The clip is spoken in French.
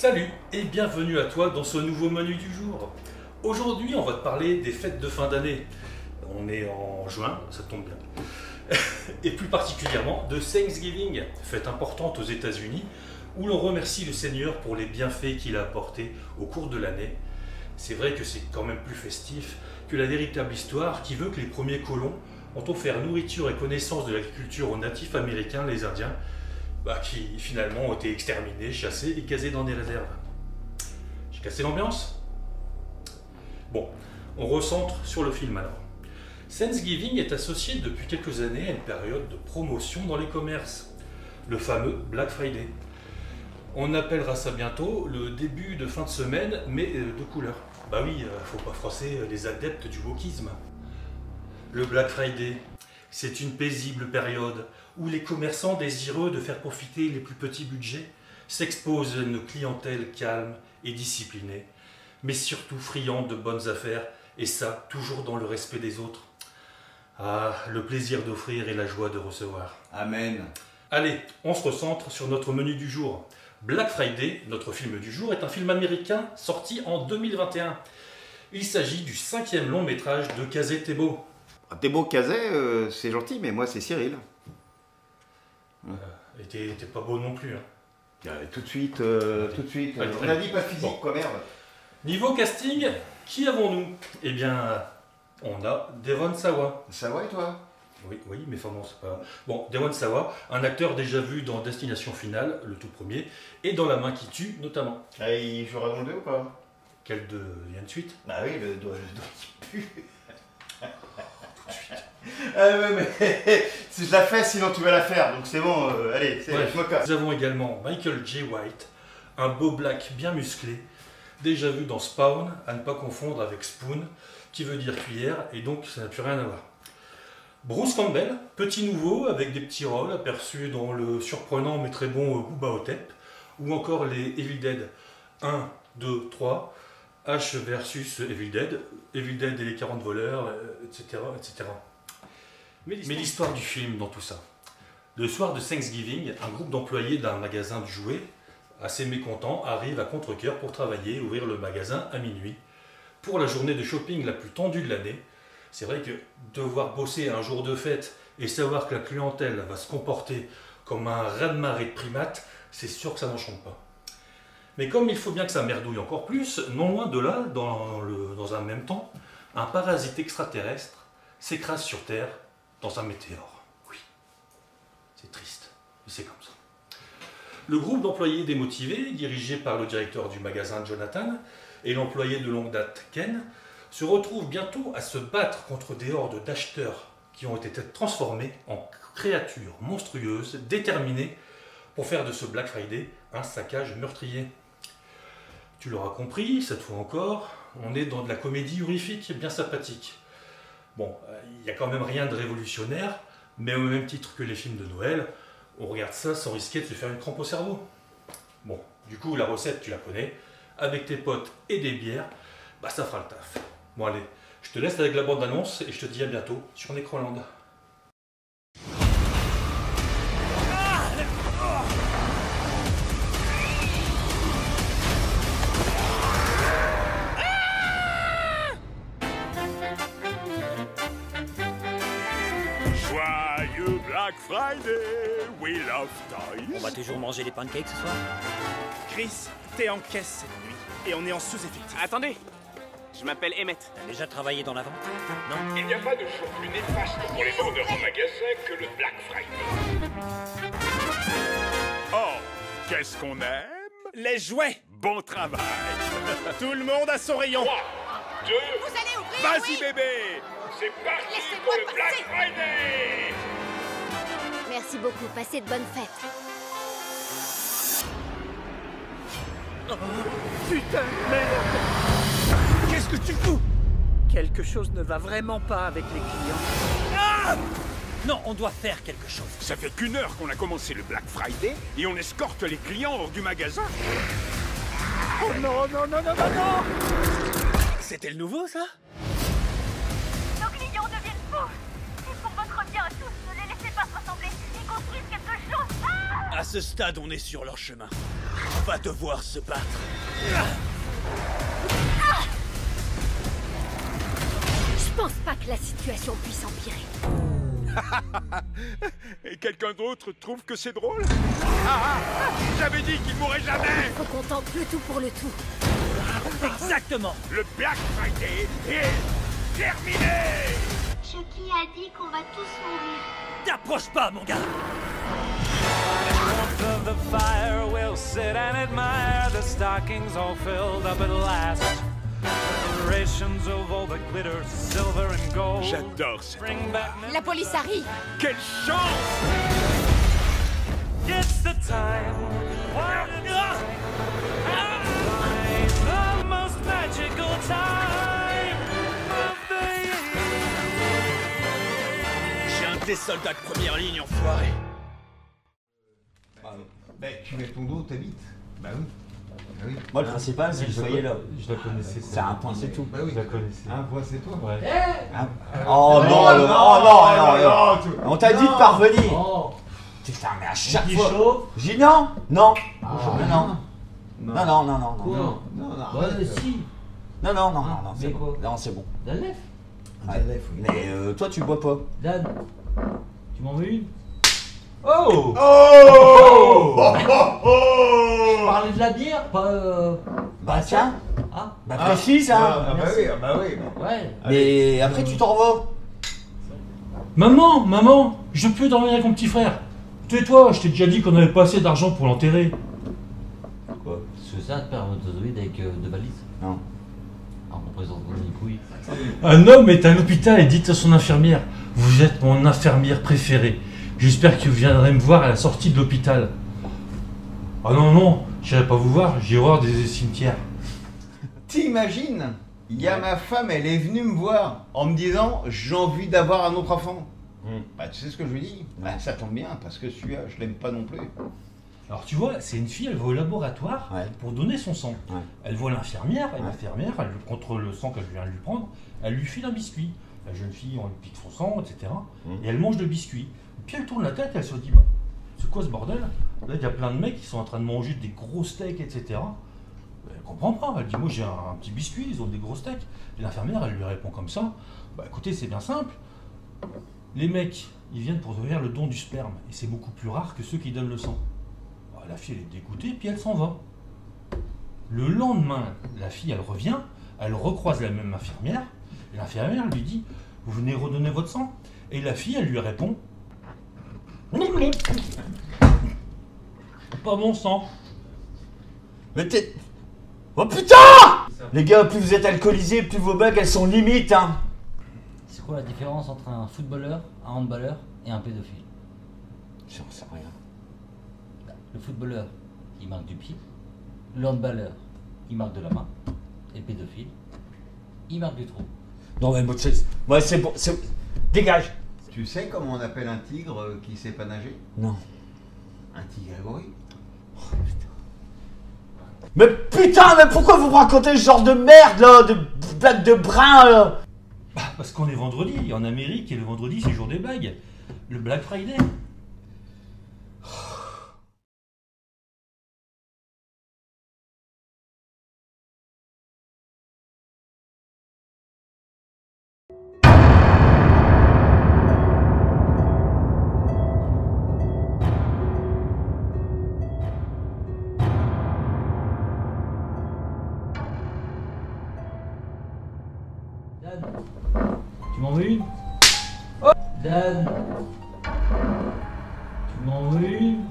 Salut et bienvenue à toi dans ce nouveau menu du jour. Aujourd'hui, on va te parler des fêtes de fin d'année. On est en juin, ça tombe bien. Et plus particulièrement de Thanksgiving, fête importante aux États-Unis, où l'on remercie le Seigneur pour les bienfaits qu'il a apportés au cours de l'année. C'est vrai que c'est quand même plus festif que la véritable histoire qui veut que les premiers colons ont offert nourriture et connaissance de l'agriculture aux natifs américains, les Indiens, qui finalement ont été exterminés, chassés et casés dans des réserves. J'ai cassé l'ambiance? Bon, on recentre sur le film alors. Thanksgiving est associé depuis quelques années à une période de promotion dans les commerces, le fameux Black Friday. On appellera ça bientôt le début de fin de semaine, mais de couleur. Bah oui, faut pas froisser les adeptes du wokisme. Le Black Friday, c'est une paisible période où les commerçants désireux de faire profiter les plus petits budgets s'exposent à une clientèle calme et disciplinée, mais surtout friande de bonnes affaires, et ça, toujours dans le respect des autres. Ah, le plaisir d'offrir et la joie de recevoir. Amen. Allez, on se recentre sur notre menu du jour. Black Friday, notre film du jour, est un film américain sorti en 2021. Il s'agit du 5e long métrage de Kazé Thébault. T'es beau Kazé, c'est gentil, mais moi c'est Cyril. Et t'es pas beau non plus. Hein. Tout de suite, Allez, on a dit pas physique, bon. quoi, merde. Niveau casting, qui avons-nous? Eh bien, on a Devon Sawa. Ça va et toi? Oui, mais enfin bon, c'est pas... Bon, Devon Sawa, un acteur déjà vu dans Destination Finale, le tout premier, et dans La Main qui tue, notamment. Ah, il jouera dans le 2 ou pas? Quel de... Il y a une suite? Bah oui, le doigt qui pue. Tout de suite. Ah ouais, mais je la fais, sinon tu vas la faire, donc c'est bon, allez, je me casse. Nous avons également Michael J. White, un beau black bien musclé, déjà vu dans Spawn, à ne pas confondre avec Spoon, qui veut dire cuillère, et donc ça n'a plus rien à voir. Bruce Campbell, petit nouveau, avec des petits rôles aperçus dans le surprenant mais très bon Booba Hotep, ou encore les Evil Dead 1, 2, 3, H versus Evil Dead et les 40 voleurs, etc. etc. Mais l'histoire du film dans tout ça. Le soir de Thanksgiving, un groupe d'employés d'un magasin de jouets, assez mécontents, arrive à contre-cœur pour travailler et ouvrir le magasin à minuit. Pour la journée de shopping la plus tendue de l'année, c'est vrai que devoir bosser un jour de fête et savoir que la clientèle va se comporter comme un raz-de-marée de primates, c'est sûr que ça n'enchante pas. Mais comme il faut bien que ça merdouille encore plus, non loin de là, dans un même temps, un parasite extraterrestre s'écrase sur Terre dans un météore. Oui, c'est triste, mais c'est comme ça. Le groupe d'employés démotivés, dirigé par le directeur du magasin Jonathan et l'employé de longue date Ken, se retrouve bientôt à se battre contre des hordes d'acheteurs qui ont été transformés en créatures monstrueuses, déterminées pour faire de ce Black Friday un saccage meurtrier. Tu l'auras compris, cette fois encore, on est dans de la comédie horrifique bien sympathique. Bon, il n'y a quand même rien de révolutionnaire, mais au même titre que les films de Noël, on regarde ça sans risquer de se faire une crampe au cerveau. Bon, du coup, la recette, tu la connais, avec tes potes et des bières, ça fera le taf. Bon allez, je te laisse avec la bande-annonce et je te dis à bientôt sur Necroland. Joyeux Black Friday, we love toys. On va toujours manger des pancakes ce soir? Chris, t'es en caisse cette nuit et on est en sous-effectif. Attendez, je m'appelle Emmett. T'as déjà travaillé dans la vente? Non? Il n'y a pas de jour plus néfaste pour les vendeurs en magasin que le Black Friday. Oh, qu'est-ce qu'on aime? Les jouets. Bon travail. Tout le monde a son rayon. 3, 2, Vous allez ouvrir, vas-y oui. bébé. C'est parti Laissez-moi pour le passer. Black Friday. Merci beaucoup, passez de bonnes fêtes. Putain, merde. Qu'est-ce que tu fous? Quelque chose ne va vraiment pas avec les clients. Non, on doit faire quelque chose. Ça fait qu'1 heure qu'on a commencé le Black Friday et on escorte les clients hors du magasin. Oh non, non, non, non, non, non. C'était le nouveau, ça? Nos clients deviennent fous. C'est pour votre bien à tous. Ne les laissez pas se rassembler. Ils construisent quelque chose. Ah! À ce stade, on est sur leur chemin. va devoir se battre. Je pense pas que la situation puisse empirer. Et quelqu'un d'autre trouve que c'est drôle? J'avais dit qu'il mourrait jamais! Faut qu'on tente le tout pour le tout. Exactement. Le Black Friday est terminé! Chucky a dit qu'on va tous mourir. T'approche pas, mon gars. The fire will sit and admire the stockings all filled up at last. Decorations of all the glitter, silver and gold. J'adore ça. Bring back La police arrive. Quelle chance! It's the time. The most magical time of the year. J'ai un des soldats de première ligne, enfoiré. Mec, tu mets ton dos, t'habites. Bah oui. Bah oui. Moi, le principal, c'est que vous soyez là. Je la connaissais. C'est un point, c'est tout. Bah oui. Je la connaissais. Un point, c'est toi. Ouais. Oh non, non. On t'a dit de parvenir. Oh. Putain, mais à chaque Qui fois. chauffe? J'ai dit non. Non. Non. Non. Ouais, si. Non, c'est mais bon. quoi? Non, c'est bon. Danef. Ouais. Mais toi, tu bois pas. Dan, tu m'en veux une? Oh! Je parlais de la bière, pas Bah tiens. Ah, Bah précise, hein. Ah bah oui, ah bah oui. ouais. Mais après, tu t'en vas. Maman, je peux dormir avec mon petit frère. Tais-toi, je t'ai déjà dit qu'on n'avait pas assez d'argent pour l'enterrer. Quoi? C'est ça, de spermatozoïde avec deux valises? Non. Ah, on présente les couilles. Un homme est à l'hôpital et dit à son infirmière: vous êtes mon infirmière préférée. J'espère que vous viendrez me voir à la sortie de l'hôpital. Ah non, j'irai pas vous voir, j'irai voir des cimetières. T'imagines? Il y a ma femme, elle est venue me voir en me disant j'ai envie d'avoir un autre enfant. Bah tu sais ce que je lui dis? Bah ça tombe bien parce que celui-là je l'aime pas non plus. Alors tu vois, c'est une fille, elle va au laboratoire pour donner son sang. Ouais. Elle voit l'infirmière, et l'infirmière, contre le sang qu'elle vient de lui prendre, elle lui file un biscuit. La jeune fille, on lui pique son sang, etc. Et elle mange le biscuit. Puis elle tourne la tête, elle se dit, bah, c'est quoi ce bordel? Là, il y a plein de mecs qui sont en train de manger des gros steaks, etc. Elle comprend pas, elle dit, moi j'ai un petit biscuit, ils ont des gros steaks. Et l'infirmière, elle lui répond comme ça, bah écoutez, c'est bien simple. Les mecs, ils viennent pour devenir le don du sperme, et c'est beaucoup plus rare que ceux qui donnent le sang. Bah, la fille, elle est dégoûtée, puis elle s'en va. Le lendemain, la fille, elle revient, elle recroise la même infirmière, et l'infirmière lui dit, vous venez redonner votre sang? Et la fille, elle lui répond, pas mon sang. Mais t'es... Oh putain! Les gars, plus vous êtes alcoolisés, plus vos bugs, elles sont limites, hein. C'est quoi la différence entre un footballeur, un handballeur et un pédophile? J'en sais rien. Le footballeur, il marque du pied. Le handballeur, il marque de la main. Et le pédophile, il marque du trou. Non mais moi c'est bon, c'est... Dégage. Tu sais comment on appelle un tigre qui sait pas nager? Non. Un tigre gorille. Mais putain, mais pourquoi vous me racontez ce genre de merde là, de blagues de brin là? Bah, parce qu'on est vendredi, en Amérique, et le vendredi c'est le jour des blagues. Le Black Friday. Dan, tu m'en veux une? Dan, tu m'en veux une?